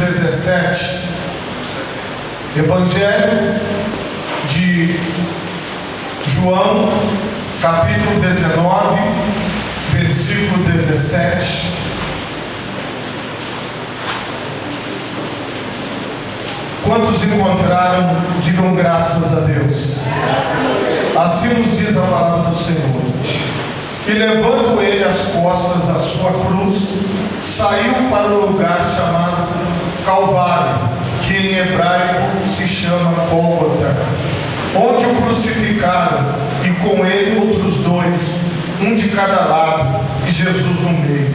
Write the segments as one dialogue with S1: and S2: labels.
S1: 17. Evangelho de João, capítulo 19, versículo 17. Quantos encontraram, digam graças a Deus. Assim nos diz a palavra do Senhor. E levando ele as costas a sua cruz, saiu para o lugar chamado Calvário, que em hebraico se chama Gólgota, onde o crucificaram, e com ele outros dois, um de cada lado, e Jesus no meio.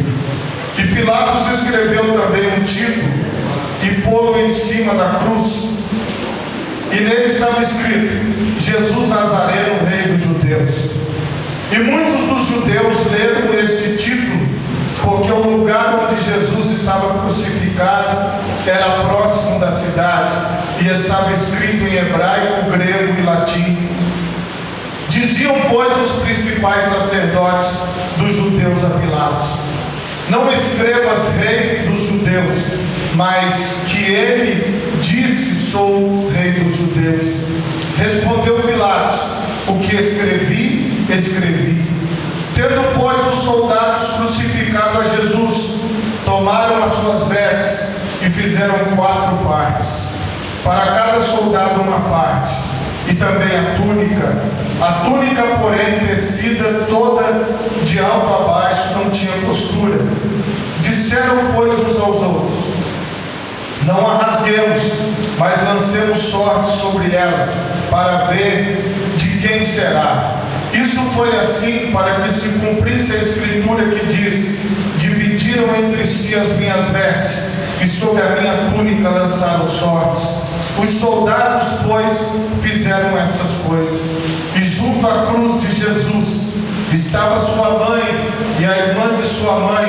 S1: E Pilatos escreveu também um título e pô-lo em cima da cruz, e nele estava escrito: Jesus Nazareno, Rei dos Judeus. E muitos dos judeus leram este título, porque o lugar onde Jesus estava crucificado era próximo da cidade, e estava escrito em hebraico, grego e latim. Diziam, pois, os principais sacerdotes dos judeus a Pilatos: não escrevas Rei dos Judeus, mas que ele disse: sou Rei dos Judeus. Respondeu Pilatos: o que escrevi, escrevi. Tendo, pois, os soldados crucificado a Jesus, tomaram as suas vestes e fizeram 4 partes, para cada soldado uma parte, e também a túnica, porém, tecida toda de alto a baixo, não tinha costura. Disseram, pois, uns aos outros: não a rasguemos, mas lancemos sorte sobre ela, para ver de quem será. Isso foi assim para que se cumprisse a escritura que diz: dividiram entre si as minhas vestes, e sobre a minha túnica lançaram sortes. Os soldados, pois, fizeram essas coisas. E junto à cruz de Jesus estava sua mãe e a irmã de sua mãe,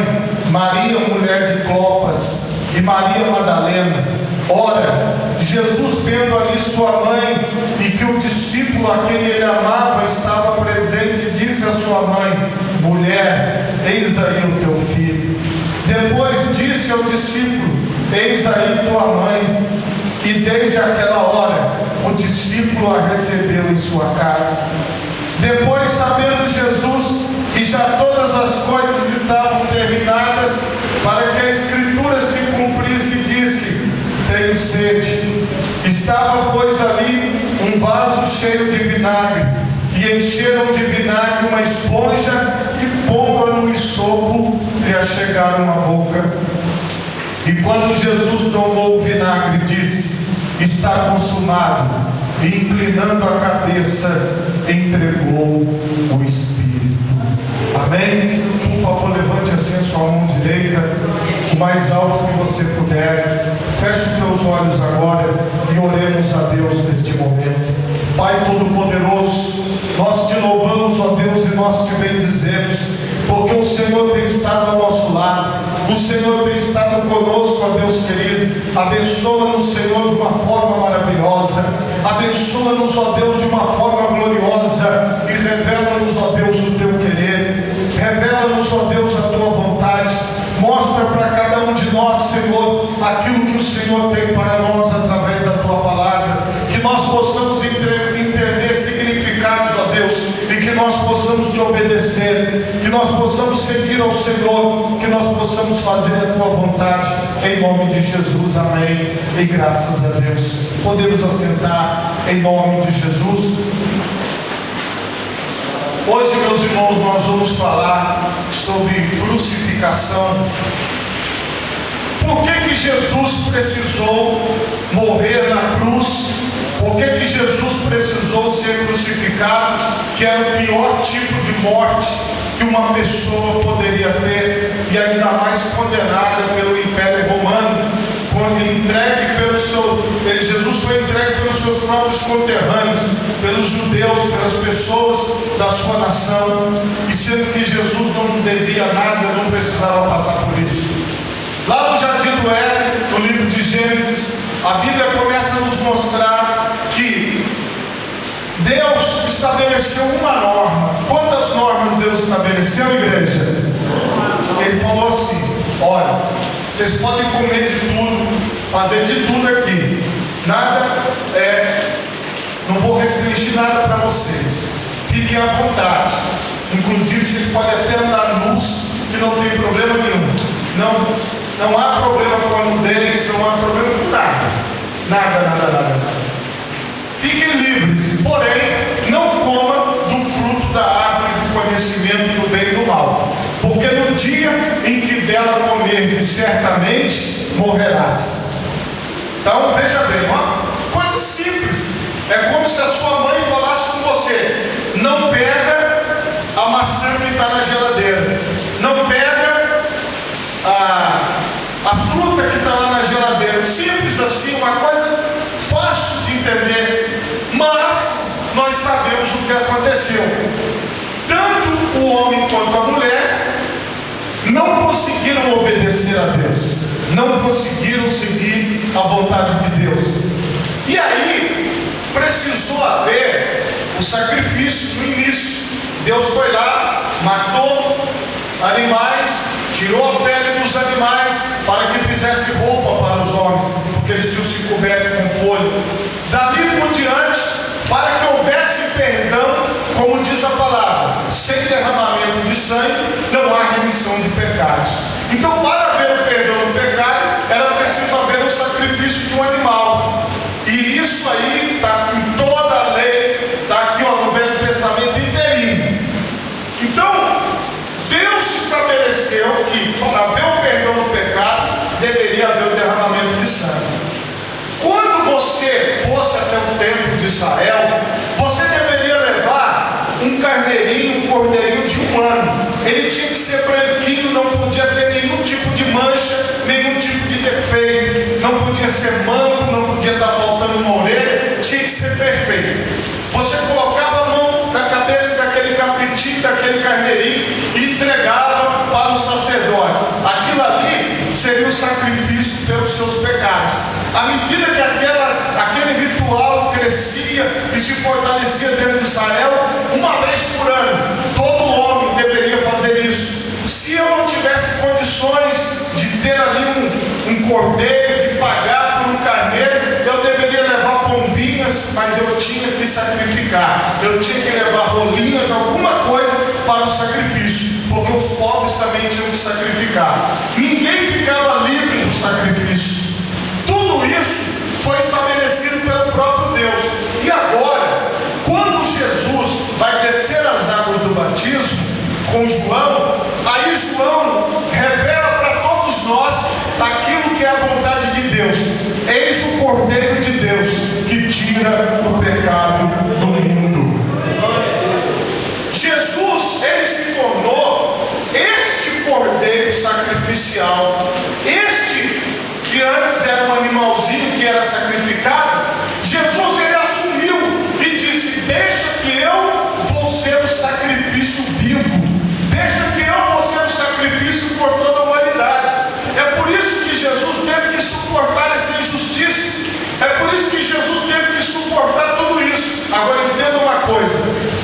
S1: Maria, mulher de Clopas, e Maria Madalena. Ora, Jesus, vendo ali sua mãe e que o discípulo a quem ele amava estava presente, disse à sua mãe: mulher, eis aí o teu filho. Depois disse ao discípulo: eis aí tua mãe. E desde aquela hora o discípulo a recebeu em sua casa. Depois, sabendo Jesus que já todas as coisas estavam terminadas, para que a escritura se cumprisse, disse: tenho sede. Estava, pois, ali um vaso cheio de vinagre, e encheram de vinagre uma esponja, e pondo-a no esopo, lhe achegaram a boca. E quando Jesus tomou o vinagre, disse: está consumado, e inclinando a cabeça, entregou o Espírito. Amém? Por favor, levante assim a sua mão direita, o mais alto que você puder. Feche os teus olhos agora e oremos a Deus neste momento. Pai Todo-Poderoso, nós te louvamos, ó Deus, e nós te bendizemos, porque o Senhor tem estado ao nosso lado, o Senhor tem estado conosco, ó Deus querido. Abençoa-nos, Senhor, de uma forma maravilhosa, abençoa-nos, ó Deus, de uma forma gloriosa, e revela-nos, ó Deus, o teu querer, revela-nos, ó Deus, a tua vontade. Mostra para cada um de nós, Senhor, aquilo que o Senhor tem para nós através da tua palavra, que nós possamos entender significados, ó Deus, e que nós possamos te obedecer, que nós possamos seguir ao Senhor, que nós possamos fazer a tua vontade, em nome de Jesus. Amém, e graças a Deus. Podemos assentar em nome de Jesus. Hoje, meus irmãos, nós vamos falar sobre crucificação. Por que Jesus precisou morrer na cruz? Por que Jesus precisou ser crucificado, que era o pior tipo de morte que uma pessoa poderia ter, e ainda mais condenada pelo Império Romano? Quando Jesus foi entregue pelos seus próprios conterrâneos, pelos judeus, pelas pessoas da sua nação, e sendo que Jesus não devia nada, não precisava passar por isso. Lá no Jardim do Éden, no livro de Gênesis, a Bíblia começa a nos mostrar que Deus estabeleceu uma norma. Quantas normas Deus estabeleceu, igreja? Ele falou assim: olha, vocês podem comer de tudo, fazer de tudo aqui. Nada não vou restringir nada para vocês. Fiquem à vontade. Inclusive vocês podem até andar nus, que não tem problema nenhum. Não há problema com a nudez, não há problema com nada. Nada. Fiquem livres, porém, não coma do fruto da árvore do conhecimento do bem e do mal, porque no dia em que dela comerdes, certamente morrerás. Então, veja bem, coisa simples. É como se a sua mãe falasse com você: não pega a maçã que está na geladeira, não pega a fruta que está lá na geladeira. Simples assim, uma coisa fácil de entender, mas nós sabemos o que aconteceu. Tanto o homem quanto a mulher não conseguiram obedecer a Deus, não conseguiram seguir a vontade de Deus. E aí precisou haver o sacrifício no início. Deus foi lá, matou animais, tirou a pele dos animais para que fizesse roupa para os homens, porque eles tinham se coberto com folha. Dali por diante, para que houvesse perdão, como diz a palavra, sem derramamento de sangue não há remissão de pecados. Então, para haver o perdão do pecado, era preciso haver o sacrifício de um animal. E isso aí está em toda a lei, está aqui no Velho Testamento inteirinho. Então, Deus estabeleceu que para haver o perdão do pecado, deveria haver o derramamento de sangue. Quando você fosse até o templo de Israel, você deveria levar um carneirinho, um cordeirinho de 1 ano. Ele tinha que ser branquinho, não podia ter nenhum tipo de mancha, nenhum tipo de defeito, não podia ser manco, não podia estar faltando uma orelha, tinha que ser perfeito. Você colocava a mão na cabeça daquele cabritinho, daquele carneirinho e entregava para o sacerdote. Aquilo ali seria o sacrifício pelos seus pecados. À medida que aquele ritual crescia e se fortalecia dentro de Israel, uma vez por ano, todo homem deveria fazer isso. Se eu não tivesse condições de ter ali um cordeiro, de pagar por um carneiro, eu deveria levar pombinhas, mas eu tinha que sacrificar. Eu tinha que levar rolinhas, alguma coisa para o sacrifício, porque os pobres também tinham que sacrificar. Ninguém ficava livre do sacrifício. Tudo isso foi estabelecido pelo próprio Deus. E agora, quando Jesus vai descer as águas do batismo com João, aí João revela para todos nós aquilo que é a vontade de Deus. Eis o Cordeiro de Deus que tira o pecado do mundo. Jesus, ele se tornou este Cordeiro sacrificial, este que antes era um animalzinho que era sacrificado. Jesus, ele assumiu e disse: deixa que eu vou ser o sacrifício vivo, deixa que eu vou ser o sacrifício por toda a humanidade. É por isso que Jesus teve que suportar essa injustiça, é por isso que Jesus teve que suportar tudo isso. Agora entenda uma coisa: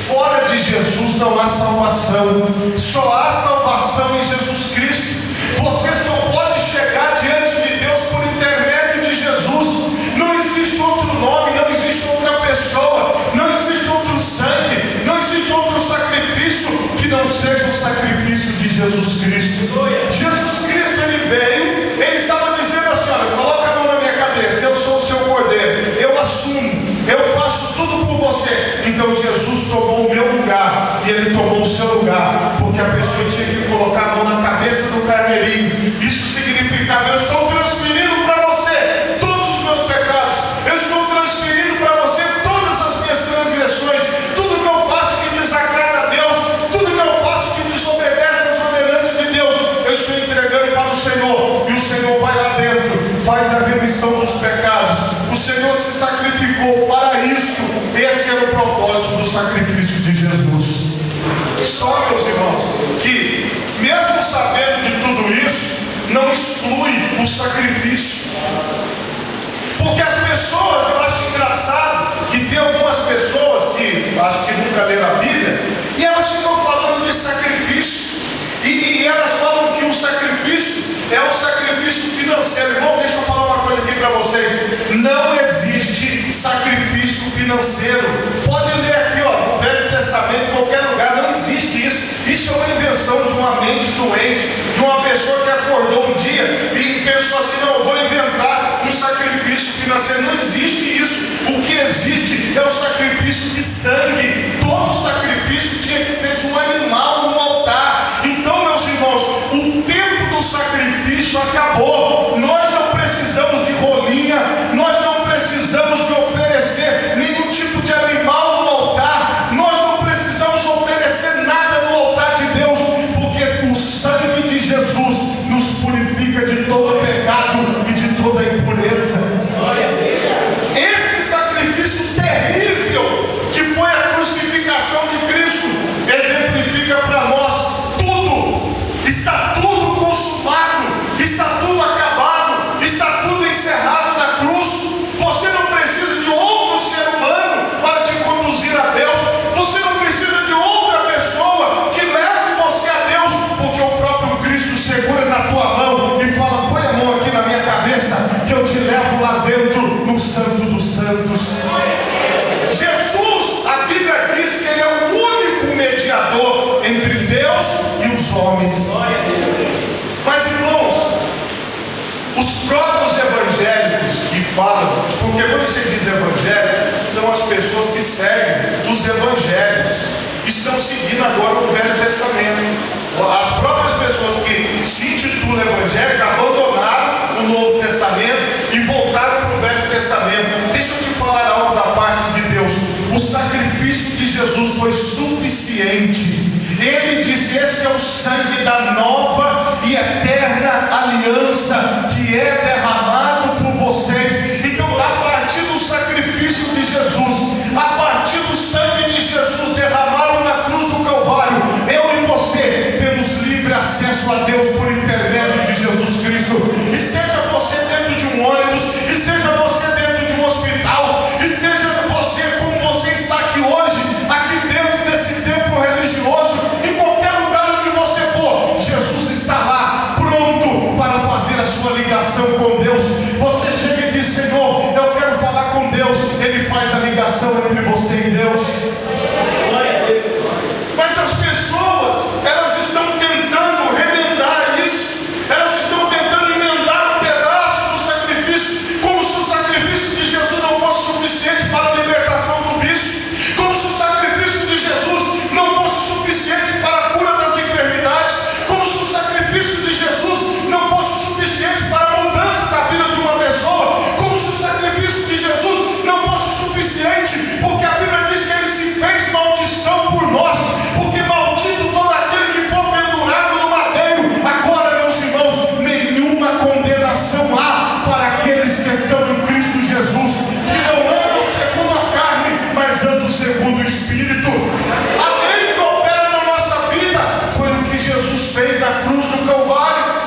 S1: fora de Jesus não há salvação, só há salvação em Jesus Cristo. Você só pode chegar diante de Deus por intermédio de Jesus. Não existe outro nome, não existe outra pessoa, não existe outro sangue, não existe outro sacrifício que não seja o sacrifício de Jesus Cristo. Jesus Cristo, ele veio, ele estava dizendo assim: olha, coloca a mão na minha cabeça, eu sou o seu cordeiro, eu assumo, eu faço tudo por você. Então Jesus tomou o meu lugar e ele tomou o seu lugar, porque a pessoa tinha que colocar a mão na cabeça do carneirinho. Isso significava: eu estou transferindo para você todos os meus pecados, eu estou transferindo para você todas as minhas transgressões, tudo que eu faço que desagrada a Deus, tudo que eu faço que desobedece às ordenanças de Deus, eu estou entregando para o Senhor, e o Senhor vai lá dentro, faz a remissão dos pecados. O Senhor se sacrificou para isso. Esse era o propósito do sacrifício de Jesus. Só, meus irmãos, que mesmo sabendo de tudo isso, não exclui o sacrifício. Porque as pessoas, eu acho engraçado que tem algumas pessoas que acho que nunca leram a Bíblia, e elas ficam falando de sacrifício, e elas falam que o sacrifício é o sacrifício financeiro. Irmão, deixa eu falar uma coisa aqui para não existe sacrifício financeiro. Pode ler aqui, no Velho Testamento, em qualquer lugar, não existe isso. Isso é uma invenção de uma mente doente, de uma pessoa que acordou um dia e pensou assim: não, eu vou inventar um sacrifício financeiro. Não existe isso. O que existe é o sacrifício de sangue. Todo sacrifício tinha que ser de um animal no altar. Então, meus irmãos, o tempo do sacrifício acabou. Nós não precisamos de rolinha, nós não precisamos de oferecer nenhum tipo de animal no altar, nós não precisamos oferecer nada no altar de Deus, porque o sangue de Jesus nos purifica de todo pecado e de toda impureza. Esse sacrifício terrível que foi a crucificação de Cristo exemplifica para nós tudo. Está tudo consumado, está tudo acabado, está tudo encerrado na cruz. Você não precisa de outro ser humano para te conduzir a Deus. Você não precisa de outra pessoa que leve você a Deus, porque o próprio Cristo segura na tua mão e fala: põe a mão aqui na minha cabeça, que eu te levo lá dentro no Santo dos Santos. Jesus, a Bíblia diz que Ele é o único mediador entre Deus e os homens. Mas, irmãos, os próprios evangélicos que falam, porque quando se diz evangélico, são as pessoas que seguem os evangelhos, estão seguindo agora o Velho Testamento. As próprias pessoas que se intitulam evangélicos abandonaram o Novo Testamento e voltaram para o Velho Testamento. Deixa eu te falar algo da parte de Deus. O sacrifício de Jesus foi suficiente. Ele disse: este é o sangue da nova e eterna aliança, que é derramado por vocês. Então, a partir do sacrifício de Jesus, a partir do sangue de Jesus derramado na cruz do Calvário, eu e você temos livre acesso a Deus por intermédio de Jesus Cristo. Esteja você dentro de um ônibus, esteja você dentro de um hospital, esteja você como você está aqui hoje, aqui dentro desse templo religioso, em qualquer lugar onde você for, Jesus está lá, pronto para fazer a sua ligação com Deus. Você chega e diz: Senhor, eu quero falar com Deus. Ele faz a ligação entre você e Deus. Mas as pessoas, elas estão tentando remendar isso, elas estão tentando emendar um pedaço do sacrifício, como se o sacrifício de Jesus não fosse suficiente para a libertação do vício, como se o sacrifício de Jesus não fosse suficiente para a cura das enfermidades, como se o sacrifício de Jesus não fosse suficiente para a mudança da vida de uma pessoa, como se o sacrifício de Jesus não fosse suficiente, porque a Bíblia diz que Ele se fez maldição por nós, porque maldito todo aquele que for pendurado no madeiro. Agora, meus irmãos, nenhuma condenação há para aqueles que estão em Cristo Jesus, que não andam segundo a carne, mas andam segundo o Espírito. A lei que opera na nossa vida foi o que Jesus fez na cruz do Calvário.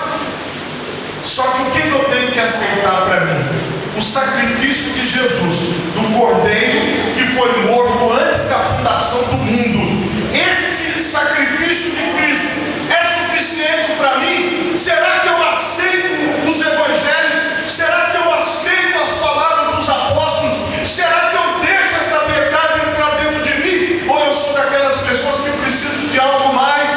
S1: Só que o que eu tenho que aceitar para mim? O sacrifício de Jesus, do Cordeiro que foi morto antes da fundação do mundo. Este sacrifício de Cristo é suficiente para mim? Será que eu aceito os evangelhos? Será que eu aceito as palavras dos apóstolos? Será que eu deixo essa verdade entrar dentro de mim? Ou eu sou daquelas pessoas que precisam de algo mais?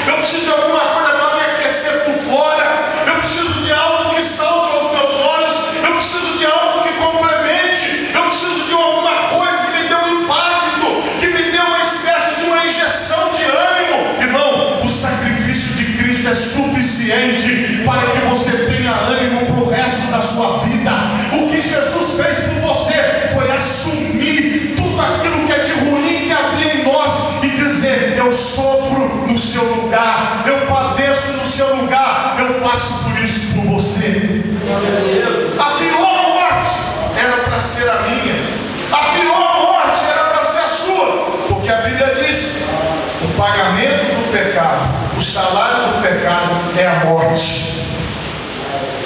S1: Eu preciso de alguma coisa para me aquecer por fora? Eu preciso de algo que salte aos meus olhos? Eu preciso de algo que complemente? Eu preciso de alguma coisa que me dê um impacto, que me dê uma espécie de uma injeção de ânimo? Irmão, o sacrifício de Cristo é suficiente para que você tenha ânimo para o resto da sua vida. O que Jesus fez por você foi assumir tudo aquilo que é de ruim que havia em nós e dizer: eu sofro no seu lugar, eu padeço no seu lugar, eu passo por isso por você. A pior morte era para ser a minha, a pior morte era para ser a sua, porque a Bíblia diz: o pagamento do pecado, o salário do pecado é a morte.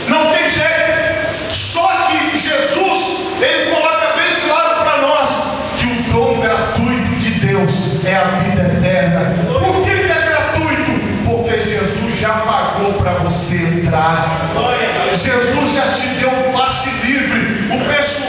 S1: Não tem jeito. Só que Jesus, Ele coloca bem claro para nós que o dom gratuito de Deus é a vida eterna. Por que é gratuito? Porque Jesus já pagou para você entrar. Jesus já te deu o passe livre. O pessoal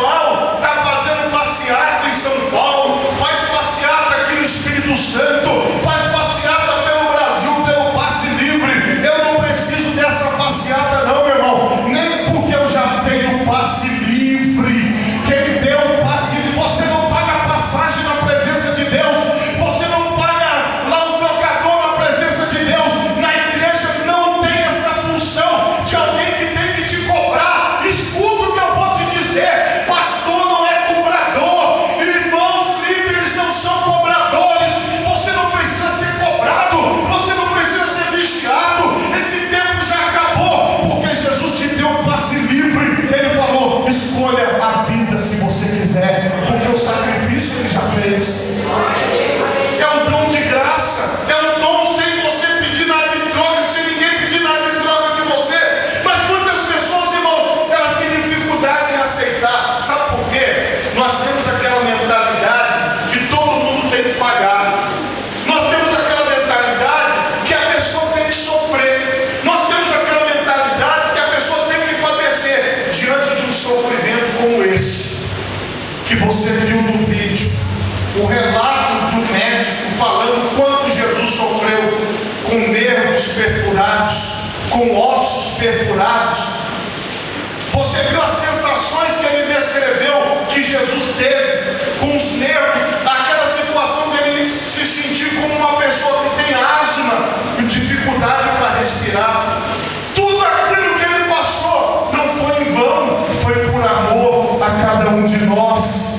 S1: escolha a vida se você quiser, porque o sacrifício Ele já fez. É o dom de graça, é o dom sem você pedir nada em troca, sem ninguém pedir nada em troca de você. Mas muitas pessoas, irmãos, elas têm dificuldade em aceitar. Sabe por quê? Nós temos aquela mentalidade que todo mundo tem que pagar. Nós temos aquela mentalidade que a pessoa tem que sofrer. Nós temos aquela mentalidade que a pessoa tem que padecer diante de um sofrimento como esse que você viu no vídeo. O relato de um médico falando quanto Jesus sofreu com nervos perfurados, com ossos perfurados. Você viu as sensações que ele descreveu que Jesus teve com os nervos, aquela situação dele se sentir como uma pessoa que tem asma e dificuldade para respirar. Tudo aquilo que ele passou não foi em vão, foi por amor a cada um de nós.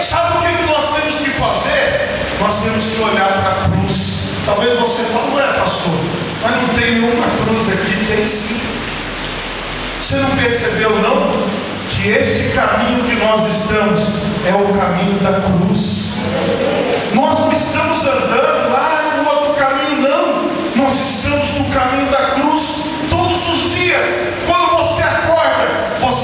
S1: Sabe o que nós temos que fazer? Nós temos que olhar para a cruz. Talvez você fale, não é, pastor, mas não tem nenhuma cruz aqui. Tem sim. Você não percebeu não? Que este caminho que nós estamos é o caminho da cruz. Nós não estamos andando lá no outro caminho, não. Nós estamos no caminho da cruz. Todos os dias, quando você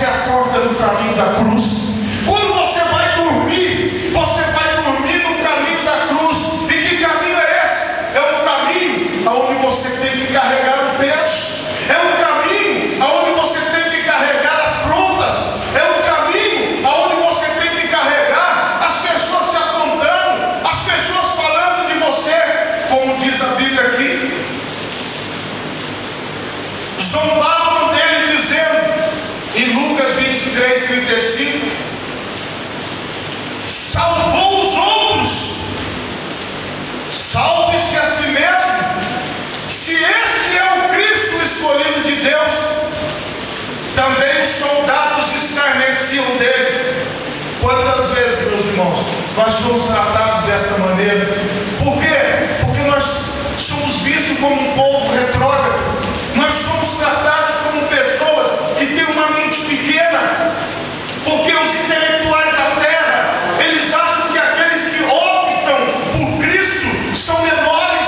S1: acorda no caminho da cruz. Quando você vai dormir no caminho da cruz. E que caminho é esse? É um caminho onde você tem que carregar o peso. É um caminho onde você tem que carregar afrontas. É um caminho onde você tem que carregar as pessoas te apontando, as pessoas falando de você, como diz a Bíblia aqui. Zombavam dele dizendo, em Lucas 23, 35, salvou os outros, salve-se a si mesmo. Se este é o Cristo escolhido de Deus, também os soldados escarneciam dele. Quantas vezes, meus irmãos, nós somos tratados desta maneira? Por quê? Porque nós somos vistos como um povo retrógrado. Nós somos tratados como pessoas que têm uma mente pequena. Porque os intelectuais da terra, eles acham que aqueles que optam por Cristo são menores,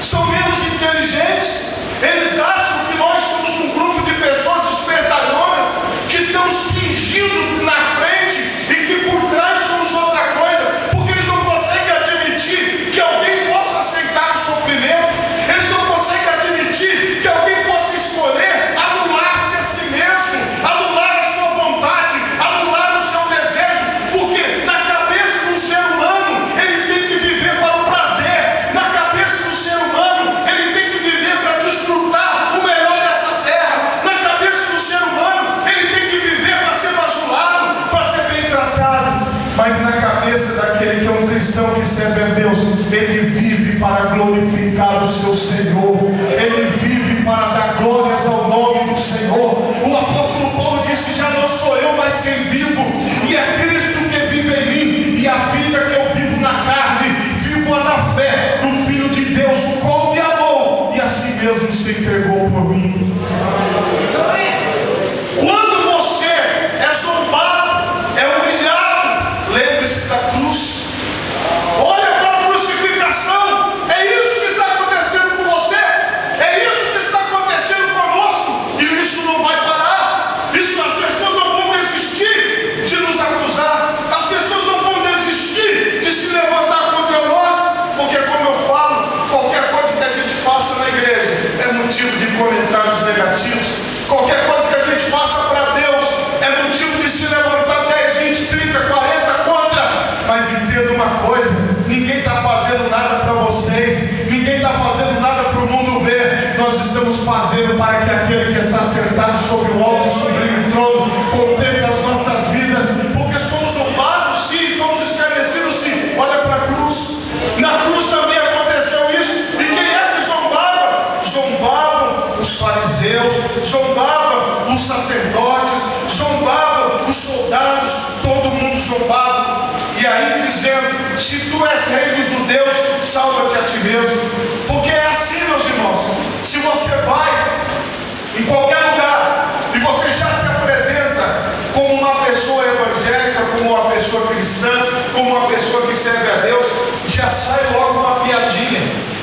S1: são menos inteligentes. Eles acham que nós somos um grupo de pessoas espertalhonas que estão fingindo na frente e que por trás somos outra coisa, porque eles não conseguem admitir que alguém possa aceitar o sofrimento. Eles não conseguem admitir que alguém possa escolher anular-se a si mesmo, anular a sua vontade, anular o seu desejo, porque na cabeça do ser humano ele tem que viver para o prazer, na cabeça do ser humano ele tem que viver para desfrutar o melhor dessa terra, na cabeça do ser humano ele tem que viver para ser bajulado, para ser bem tratado. Mas na cabeça daquele que é um cristão que serve a Deus, ele vive para glorificar o seu Senhor, ele vive para dar glórias ao nome do Senhor. O apóstolo Paulo disse, já não sou eu, mas quem vivo, e é Cristo que vive em mim, e a vida que eu vivo na carne, vivo na fé do Filho de Deus, o qual me amou, e assim mesmo se entregou por mim. Quando você é zombado, é humilhado, lembre-se da cruz. Olha para a crucificação. É isso que está acontecendo com você. É isso que está acontecendo conosco. E isso não vai parar. Isso, as pessoas não vão desistir de nos acusar. As pessoas não vão desistir de se levantar contra nós. Porque, como eu falo, qualquer coisa que a gente faça na igreja é motivo de comentários negativos. Qualquer coisa que a gente faça para Deus é motivo de se levantar 10, 20, 30, 40 contra. Mas entenda uma coisa, ninguém está fazendo nada para vocês, ninguém está fazendo nada para o mundo ver. Nós estamos fazendo para que aquele que está sentado sobre o alto e sublime trono contemple as nossas vidas, porque somos zombados sim, somos escarnecidos sim. Olha para a cruz. Na cruz também aconteceu isso. E quem é que zombava? Zombavam os fariseus, zombavam os sacerdotes, zombavam os soldados, todo mundo zombava. E aí dizendo, se tu és rei dos judeus, salva-te a ti mesmo. Porque é assim, meus irmãos, se você vai em qualquer lugar e você já se apresenta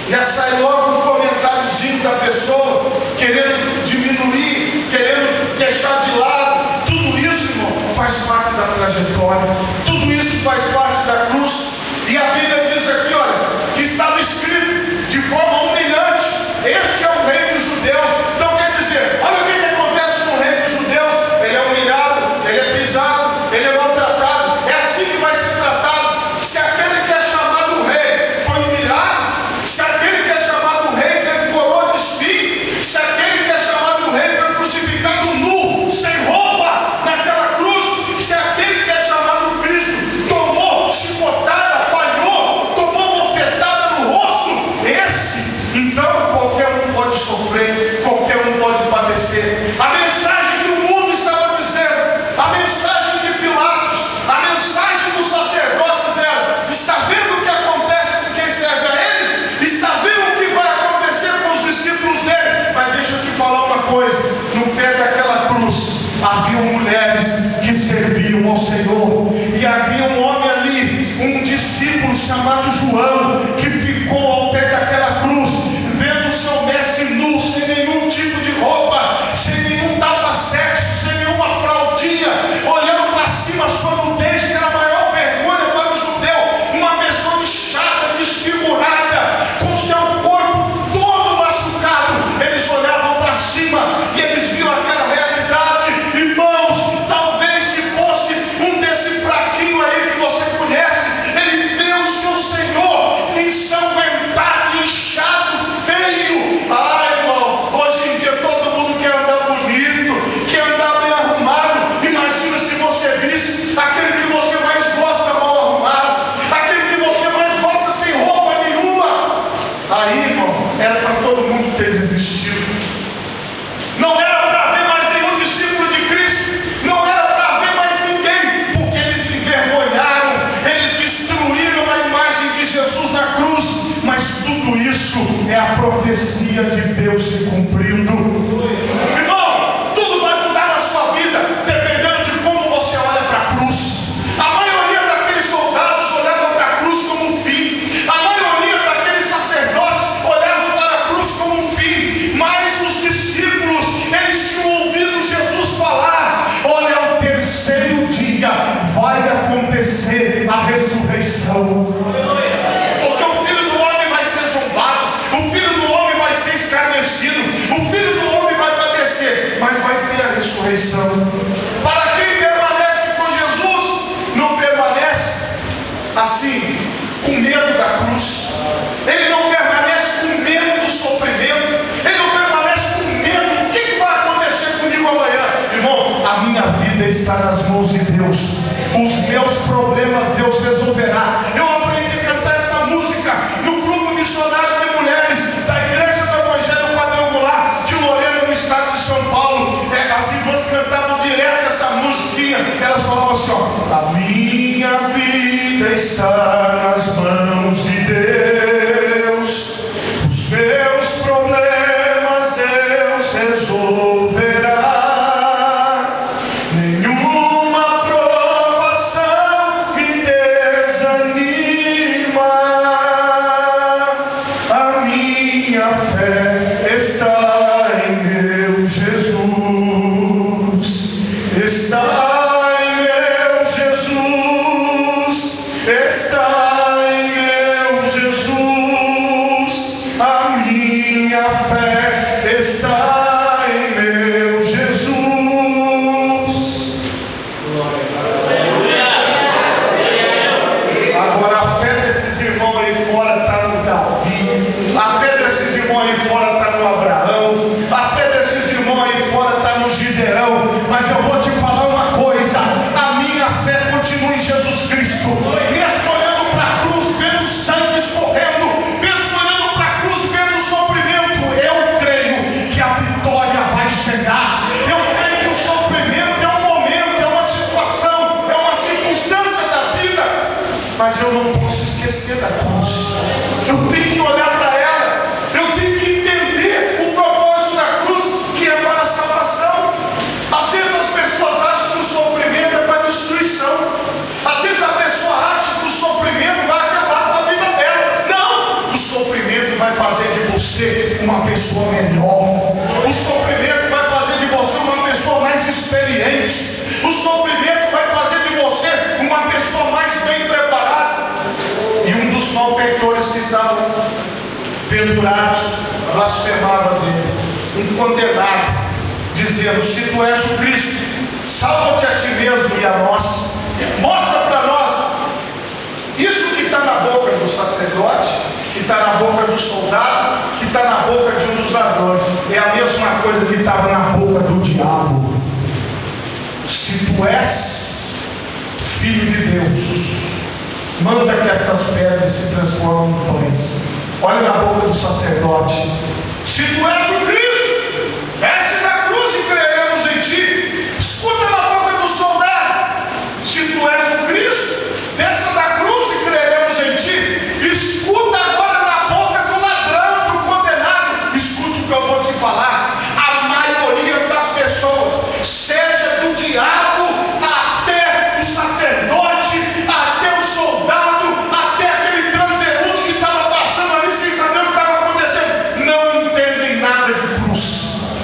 S1: Já sai logo um comentáriozinho da pessoa, querendo diminuir, querendo deixar de lado. Tudo isso, irmão, faz parte da trajetória. Tudo isso faz parte da cruz. E a Bíblia diz aqui, olha, que estava escrito de forma humilhante: esse é o rei dos judeus. Então quer dizer, olha o que acontece com o rei dos judeus. Ele é humilhado, ele é pisado, ele é maltratado. É assim que vai ser tratado. Se aquele que é chamado rei foi humilhado, se aquele que é chamado rei teve coroa de espinho, se aquele que é chamado rei foi crucificado nu, sem roupa, naquela cruz, se aquele que é chamado Cristo tomou chicotada, apanhou, tomou uma bofetada no rosto, esse, então qualquer um pode sofrer, qualquer um pode padecer. A mensagem que o mundo estava dizendo, a mensagem de Pilatos, a mensagem dos sacerdotes era: está vendo o que acontece com quem serve a ele? Está vendo o que vai acontecer com os discípulos dele? Mas deixa eu te falar uma coisa: no pé daquela cruz havia mulheres que serviam ao Senhor, e havia um homem ali, um discípulo chamado João, que ficou ao pé daquela cruz, vendo o seu mestre nu, sem nenhum tipo de roupa, sem nenhum tapa-sete, sem nenhuma fraldinha, olhando para cima a sua nudez, que era a maior vergonha para o judeu. Uma pessoa inchada, desfigurada, com seu corpo todo machucado. Eles olhavam para cima e eles viam aquela realidade. Irmãos, talvez se fosse um desse fraquinho aí que você conhece, ele vê o seu Senhor ensanguentado, inchado, feio. Ai, irmão, hoje em dia todo mundo quer andar bonito, quer andar bem arrumado. Imagina se você visse aquele que você mais gosta mal arrumado, aquele que você mais gosta sem roupa nenhuma. Aí, irmão, era para todo mundo ter desistido. Não era para ver mais nenhum discípulo de Cristo, não era para ver mais ninguém, porque eles envergonharam, eles destruíram a imagem de Jesus na cruz. Mas tudo isso é a profecia de Deus se cumprindo. Irmão, tudo vai mudar na sua vida dependendo de como você olha para a cruz. A maioria daqueles soldados olhavam para a cruz como um fim. A maioria daqueles sacerdotes olhavam para a cruz como um fim. Mas os discípulos, eles tinham ouvido Jesus falar: olha, ao terceiro dia vai acontecer a ressurreição. Porque o Filho do Homem vai ser zombado, o Filho do Homem vai ser escarnecido, o Filho do Homem vai padecer, mas vai ter a ressurreição. Para quem permanece com Jesus, não permanece assim, com medo da cruz. Ele não permanece com medo do sofrimento. Ele não permanece com medo. O que vai acontecer comigo amanhã? Irmão, a minha vida está nas mãos de Deus. Os meus problemas Deus resolverá. Eu aprendi a cantar essa música no grupo missionário de mulheres da Igreja do Evangelho Quadrangular de Lorena, no estado de São Paulo. As irmãs cantavam direto essa musiquinha. Elas falavam assim, ó: a minha vida está nas mãos de Deus, os meus problemas Deus resolverá. Mas eu vou te falar uma coisa: a minha fé continua em Jesus Cristo. Mesmo olhando para a cruz, vendo sangue escorrendo, mesmo olhando para a cruz, vendo o sofrimento, eu creio que a vitória vai chegar. Eu creio que o sofrimento é um momento, é uma situação, é uma circunstância da vida, mas eu não posso esquecer da cruz. Eu tenho que olhar para ela, eu tenho que entender o propósito da cruz, que é para a salvação. Às vezes as pessoas acham que o sofrimento é para destruição. Às vezes a pessoa acha que o sofrimento vai acabar com a vida dela. Não! O sofrimento vai diferente. O sofrimento vai fazer de você uma pessoa mais bem preparada. E um dos malfeitores que estavam pendurados blasfemava dele, um condenado, dizendo: se tu és o Cristo, salva-te a ti mesmo e a nós. Mostra para nós. Isso que está na boca do sacerdote, que está na boca do soldado, que está na boca de um dos ladrões, é a mesma coisa que estava na boca do diabo. Se tu és filho de Deus, manda que estas pedras se transformem em pães. Olha na boca do sacerdote: se tu és o Cristo, desce da cruz e creremos em ti. Escuta na boca do soldado: se tu és o Cristo, desça da cruz e creremos em ti. Escuta agora na boca do ladrão, do condenado. Escute o que eu vou te falar. A maioria das pessoas, seja do diabo até o sacerdote, até o soldado, até aquele transeunte que estava passando ali sem saber o que estava acontecendo, não entendem nada de cruz.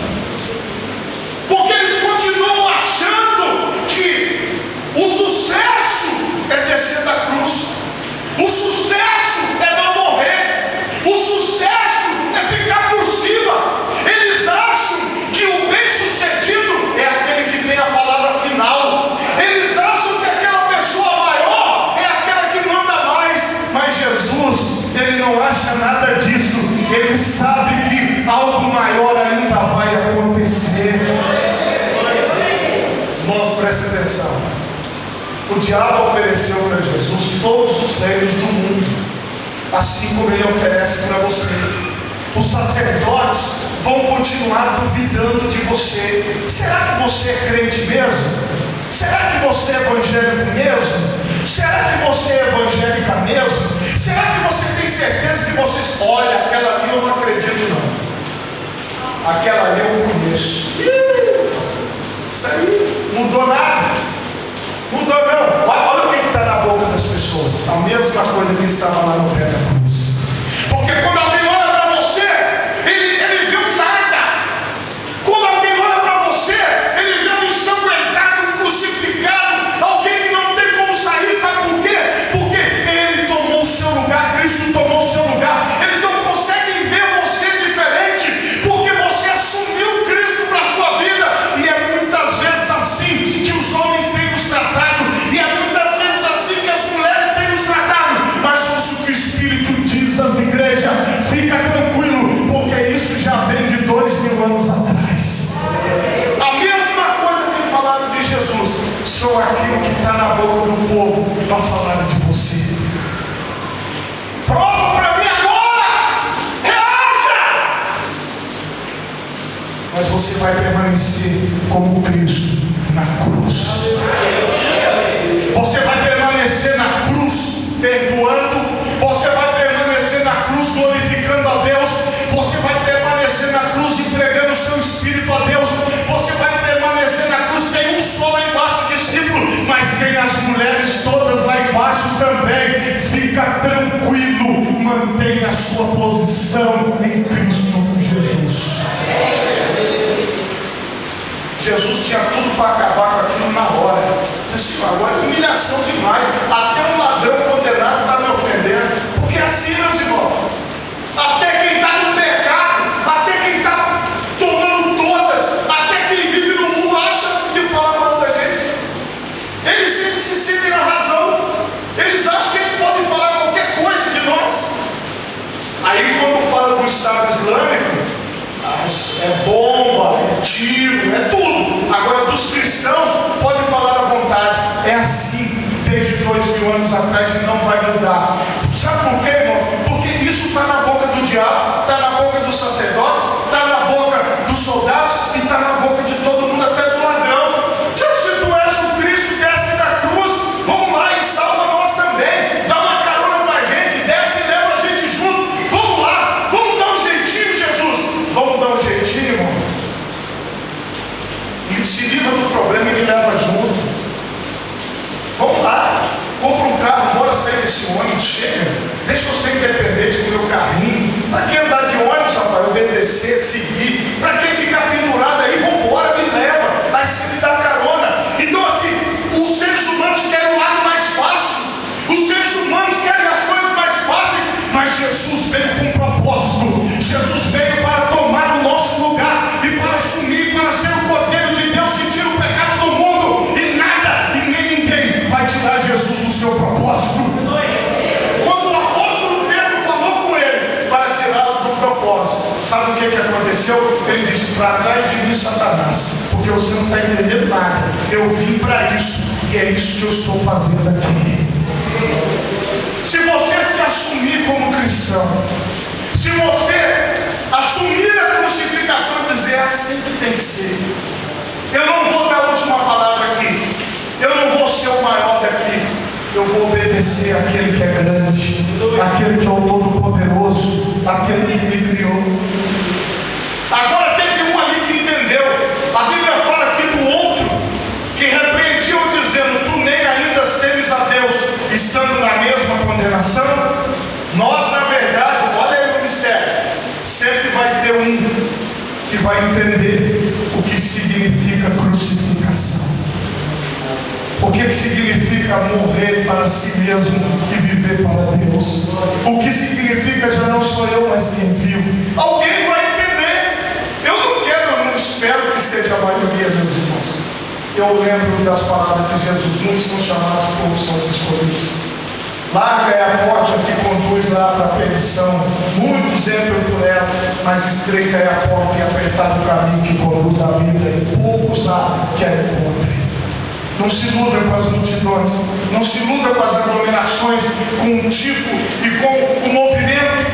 S1: Porque eles continuam achando que o sucesso é descer da cruz, o sucesso é não morrer, o sucesso é ficar por cima. Eles acham que o bem-sucedido é aquele que tem a palavra final. Eles acham que aquela pessoa maior é aquela que manda mais. Mas Jesus, ele não acha nada disso. Ele sabe que algo maior ainda vai acontecer. Irmãos, prestem atenção. O diabo ofereceu para Jesus todos os reinos do mundo, assim como ele oferece para você. Os sacerdotes vão continuar duvidando de você. Será que você é crente mesmo? Será que você é evangélico mesmo? Será que você é evangélica mesmo? Será que você tem certeza que você... Olha, aquela ali eu não acredito não. Aquela ali eu conheço. Isso aí não mudou nada. Mudou não. Olha o que está na boca das pessoas. A mesma coisa que estava lá no pé da cruz. Porque quando alguém olha para você, ele vê um nada. Quando alguém olha para você, ele vê um ensanguentado, um crucificado, alguém que não tem como sair. Sabe por quê? Porque ele tomou o seu lugar, Cristo tomou o seu lugar. Eles não conseguem ver você diferente, porque você assumiu Cristo para a sua vida. E é muitas vezes assim que os homens têm nos tratado, e é muitas vezes assim que as mulheres têm nos tratado. Mas ouça o que o Espírito diz às igrejas: fica tranquilo, porque isso já vem de 2000 anos atrás. A mesma coisa que falaram de Jesus são aquilo que está na boca do povo para falar de você. Prova para mim agora, reaja! Mas você vai permanecer como Cristo na cruz. Você vai permanecer na cruz perdoando. Você vai permanecer na cruz glorificando a Deus. Você vai permanecer na cruz entregando o seu espírito a Deus. Você vai permanecer na cruz. Tem um só lá embaixo, discípulo, mas tem as mulheres todas lá embaixo também. Fica tranquilo, mantenha a sua posição em Cristo Jesus. Jesus tinha tudo para acabar com aquilo na hora. Disse assim: agora é humilhação demais. Até um ladrão condenado está me ofendendo. Porque assim, meus irmãos, até quem está no pecado, até quem está tomando todas, até quem vive no mundo acha que fala mal da gente. Eles sempre se sentem na razão. Eles acham que eles podem falar qualquer coisa de nós. Aí quando fala do Estado Islâmico, é bomba, é tiro, é tudo. Agora dos cristãos pode falar à vontade. É assim desde 2000 anos atrás e não vai mudar. Sabe por quê, irmão? Porque isso está na boca do diabo, está na boca do sacerdote, está na boca dos soldados e está na boca de todo mundo, até do ladrão. Se tu és o Cristo, desce da cruz, vamos lá e salva nós também. Dá uma carona para a gente, desce e leva a gente junto. Vamos lá, vamos dar um jeitinho, Jesus. Vamos dar um jeitinho, irmão. E se livra do problema e me leva junto. Vamos lá, compra um carro, bora sair desse ônibus, chega. Deixa eu ser independente com o meu carrinho. Para quem andar de ônibus, rapaz, obedecer, seguir. Para quem ficar pendurado aí, vamos embora, me leva. Aí você me dá carona. para trás de mim, Satanás, porque você não está entendendo nada. Eu vim para isso, e é isso que eu estou fazendo aqui. Se você se assumir como cristão, se você assumir a crucificação e dizer, é assim que tem que ser, eu não vou dar a última palavra aqui, eu não vou ser o maior daqui, eu vou obedecer àquele que é grande, àquele que é o Todo-Poderoso, àquele que me criou. Agora teve um ali que entendeu. A Bíblia fala aqui do outro que repreendiam dizendo, tu nem ainda temes a Deus, estando na mesma condenação. Nós, na verdade, olha aí o mistério, sempre vai ter um que vai entender o que significa crucificação. O que significa morrer para si mesmo e viver para Deus? O que significa já não sou eu, mas quem vive? Alguém vai entender. Eu não espero que seja a maioria, meus irmãos. Eu lembro das palavras de Jesus, muitos são chamados, poucos são os escolhidos. Larga é a porta que conduz lá para a perdição, muitos entram por ela, mas estreita é a porta e apertado o caminho que conduz à vida, e poucos há que a encontrem. Não se iluda com as multidões, não se iluda com as aglomerações, com o tipo e com o movimento,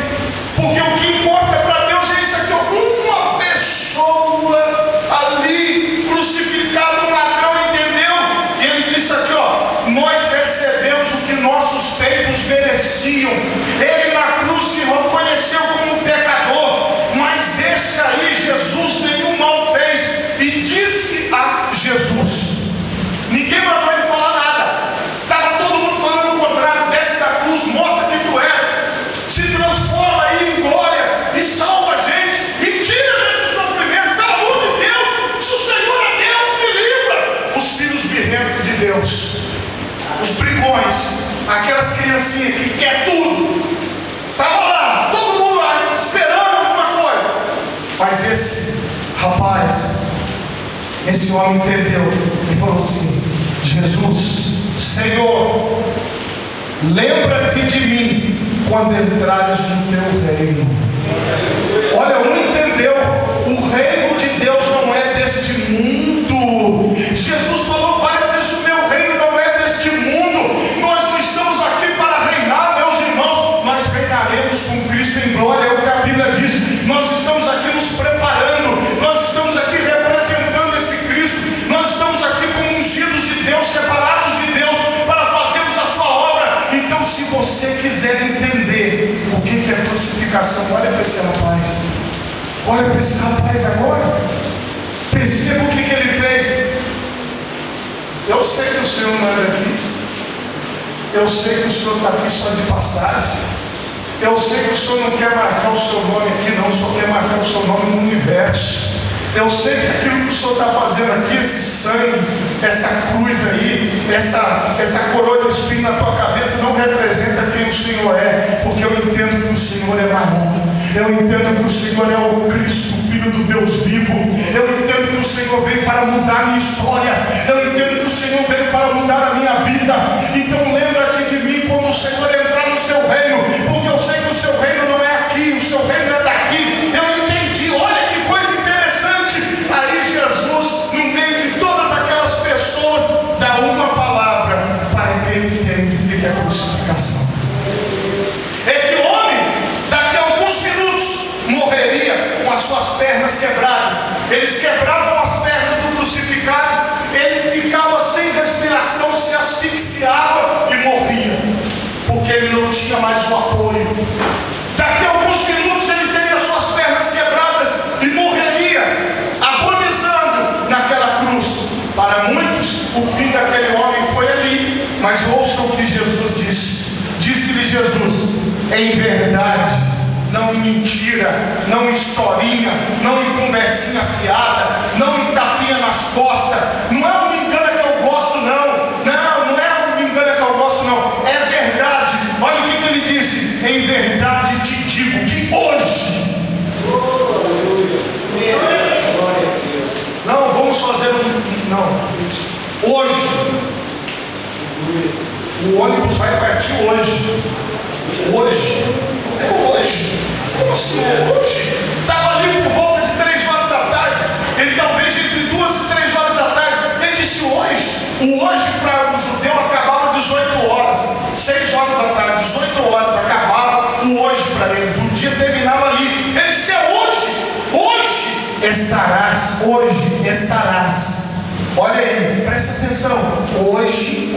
S1: porque o que importa para Deus é isso aqui, uma pessoa ali crucificada, um ladrão, entendeu? E ele disse aqui, nós recebemos o que nossos feitos mereciam. Ele na cruz se reconheceu como pecador, mas este aí, Jesus, nenhum mal fez, e disse a Jesus, ninguém mandou ele falar nada, estava todo mundo falando o contrário, desce da cruz, mostra quem tu és, se transforma aí em glória e salva a gente e tira desse sofrimento, pelo amor de Deus. Se o Senhor é Deus, me livra. Os filhos birrentos de Deus, os brigões, aquelas criancinhas que quer tudo, estava lá, todo mundo lá esperando alguma coisa, mas esse rapaz, esse homem entendeu e falou assim, Jesus, Senhor, lembra-te de mim quando entrares no teu reino. Olha, um entendeu, o reino de Deus não é deste mundo. Jesus falou várias vezes, o meu reino não é deste mundo. Nós não estamos aqui para reinar, meus irmãos, nós reinaremos com Cristo em glória, é o que a Bíblia diz. Nós estamos aqui nos preparando, nós estamos aqui representando esse Cristo, nós estamos aqui como ungidos de Deus, separados de Deus, para fazermos a sua obra. Então, se você quiser entender o que é crucificação, olha para esse rapaz, olha para esse rapaz agora, perceba o que ele fez. Eu sei que o Senhor não é daqui, eu sei que o Senhor está aqui só de passagem, eu sei que o Senhor não quer marcar o seu nome aqui, não, só quer marcar o seu nome no universo. Eu sei que aquilo que o Senhor está fazendo aqui, esse sangue, essa cruz aí, essa coroa de espinho na tua cabeça não representa quem o Senhor é, porque eu entendo que o Senhor é maior. Eu entendo que o Senhor é o Cristo, Filho do Deus vivo. Eu entendo que o Senhor veio para mudar a minha história. Eu entendo que o Senhor veio para mudar a minha vida. Então lembra-te de mim quando o Senhor entrar no seu reino, porque eu sei que o seu reino não é aqui, o seu reino é daqui. Eu entendi, olha que coisa interessante. Aí Jesus, no meio de todas aquelas pessoas, dá uma palavra para quem entende o que é crucificação. Esse homem, daqui a alguns minutos, morreria com as suas pernas quebradas. Eles quebravam as pernas do crucificado, ele ficava sem respiração, se asfixiava e morria, porque ele não tinha mais o apoio. Daqui a alguns minutos ele teria as suas pernas quebradas e morreria agonizando naquela cruz. Para muitos, o fim daquele homem foi ali, mas ouçam o que Jesus disse. Disse-lhe Jesus, em verdade, não em mentira, não em historinha, não em conversinha fiada, não em tapinha nas costas. Não é um me engana que eu gosto, não. Não é um me engana que eu gosto, não. É verdade. Olha o que ele disse. Em verdade te digo que hoje. Não, vamos fazer não. Hoje. O ônibus vai partir hoje. Hoje. É hoje. Como assim? É hoje? Estava ali por volta de 3 horas da tarde. O hoje para o judeu acabava às 18 horas, 6 horas da tarde, 18 horas acabava o hoje para eles. O dia terminava ali. Ele disse: hoje estarás, hoje estarás. Olha aí, presta atenção. Hoje.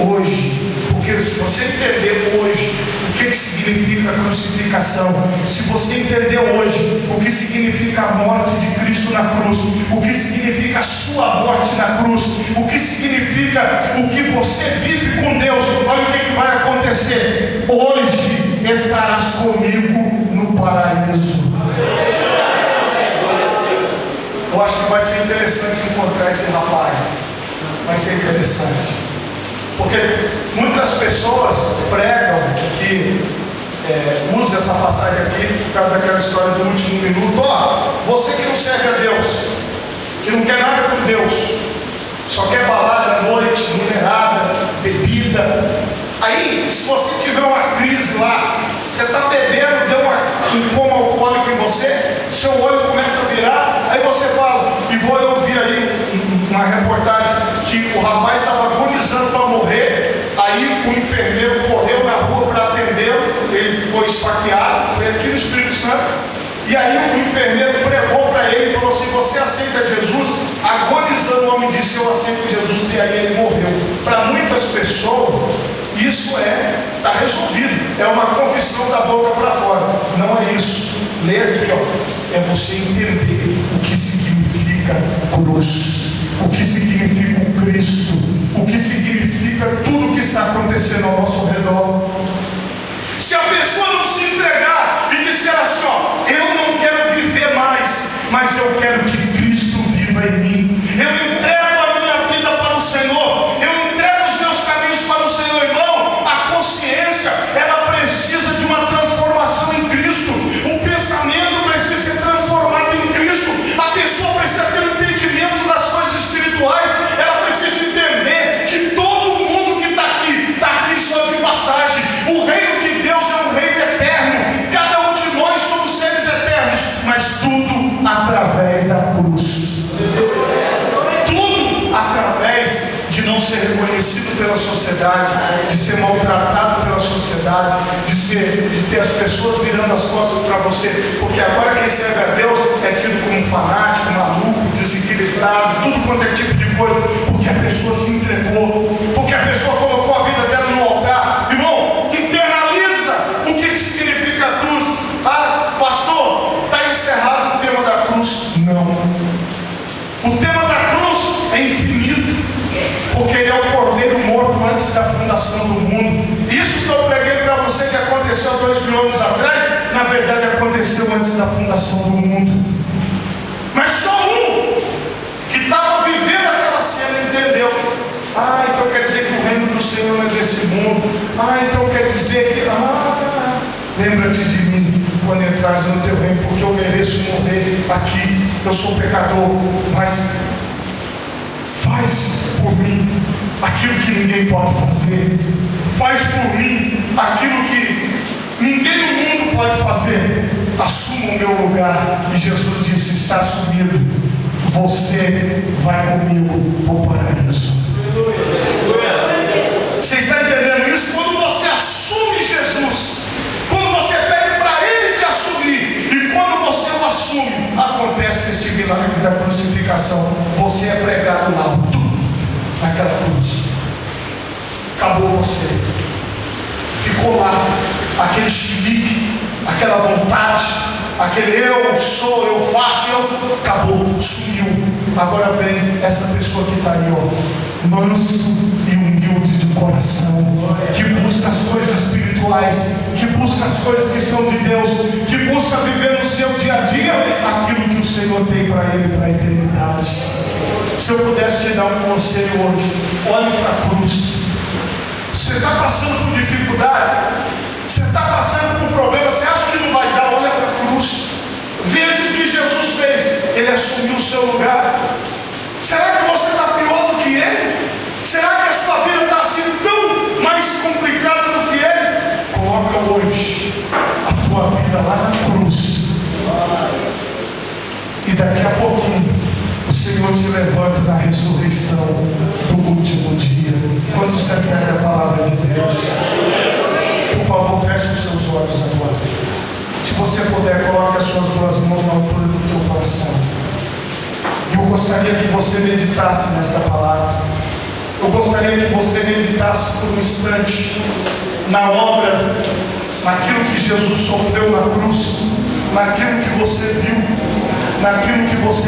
S1: Porque se você entender hoje o que significa a crucificação, se você entender hoje o que significa a morte de Cristo na cruz, o que significa a sua morte na cruz, o que significa o que você vive com Deus, olha o que vai acontecer. Hoje estarás comigo no paraíso. Eu acho que vai ser interessante encontrar esse rapaz. Vai ser interessante. Porque muitas pessoas pregam que usa essa passagem aqui por causa daquela história do último minuto. Você que não serve a Deus, que não quer nada com Deus, só quer balada à noite, mulherada, bebida. Aí, se você tiver uma crise lá, você está bebendo, deu um coma alcoólico em você, seu olho começa a virar, aí você fala, igual eu vi aí uma reportagem, que o rapaz estava agonizando para morrer, aí o enfermeiro correu na rua para atendê-lo, ele foi esfaqueado, foi aqui no Espírito Santo, e aí o enfermeiro pregou para ele e falou assim: você aceita Jesus? Agonizando, o homem disse: eu aceito Jesus, e aí ele morreu. Para muitas pessoas, isso está resolvido, é uma confissão da boca para fora. Não é isso. Lê aqui, é você entender o que significa cruz, o que significa o Cristo, o que significa tudo o que está acontecendo ao nosso redor. Se a pessoa não se entregar e disser assim: eu não quero viver mais, mas eu quero que Cristo viva em mim, eu entrego a minha vida para o Senhor, eu entrego os meus caminhos para o Senhor, irmão, a consciência, ela precisa de uma transformação em Cristo, o pensamento precisa ser transformado em Cristo, a pessoa precisa ter um entendimento das coisas espirituais, ela precisa entender que todo mundo que está aqui só de passagem. O reino de Deus é um reino eterno, cada um de nós somos seres eternos, mas tudo através da cruz, tudo através de não ser reconhecido pela sociedade, de ser maltratado pela sociedade, de ter as pessoas virando as costas para você, porque agora quem serve a Deus é tido como fanático, maluco, desequilibrado, tudo quanto é tipo de coisa, porque a pessoa se entregou, porque a pessoa colocou a vida dela no altar. Irmão, internaliza o que significa a cruz. Pastor, está encerrado o tema da cruz. Não. O tema da cruz é infinito, porque ele é o cordeiro morto antes da fundação do mundo. Isso que eu preguei para você que aconteceu 2000 anos atrás, na verdade aconteceu antes da fundação do mundo. Mas só um que estava vivendo aquela cena entendeu. Então quer dizer que o reino do Senhor não é desse mundo. Então quer dizer que lembra-te de mim quando entrares no teu reino, porque eu mereço morrer aqui. Eu sou pecador, mas faz por mim aquilo que ninguém pode fazer. Faz por mim aquilo que ninguém no mundo pode fazer. Assuma o meu lugar. E Jesus disse: está assumido. Você vai comigo para o paraíso. Você está entendendo isso? Quando você assume Jesus, quando você pede para Ele te assumir, e quando você o assume, acontece este milagre da crucificação. Você é pregado lá, naquela cruz. Acabou você. Ficou lá, aquele chilique, aquela vontade, aquele eu sou, eu faço, acabou, sumiu. Agora vem essa pessoa que está aí, manso e humilde de coração, que busca as coisas espirituais, que busca as coisas que são de Deus, que busca viver no seu dia a dia aquilo que o Senhor tem para ele, para a eternidade. Se eu pudesse te dar um conselho hoje, olhe para a cruz. Você está passando por dificuldade, você está passando por problema, você acha que não vai dar, olha para a cruz. Veja o que Jesus fez, Ele assumiu o seu lugar. Será que você está pior do que Ele? Será que a sua vida está assim tão mais complicada do que Ele? Coloca hoje a tua vida lá na cruz, e daqui a pouquinho o Senhor te levanta na ressurreição do último dia. Quando se recebe a palavra de Deus, por favor, feche os seus olhos agora. Se você puder, coloque as suas duas mãos na altura do teu coração. Eu gostaria que você meditasse nesta palavra. Eu gostaria que você meditasse por um instante na obra, naquilo que Jesus sofreu na cruz, naquilo que você viu, naquilo que você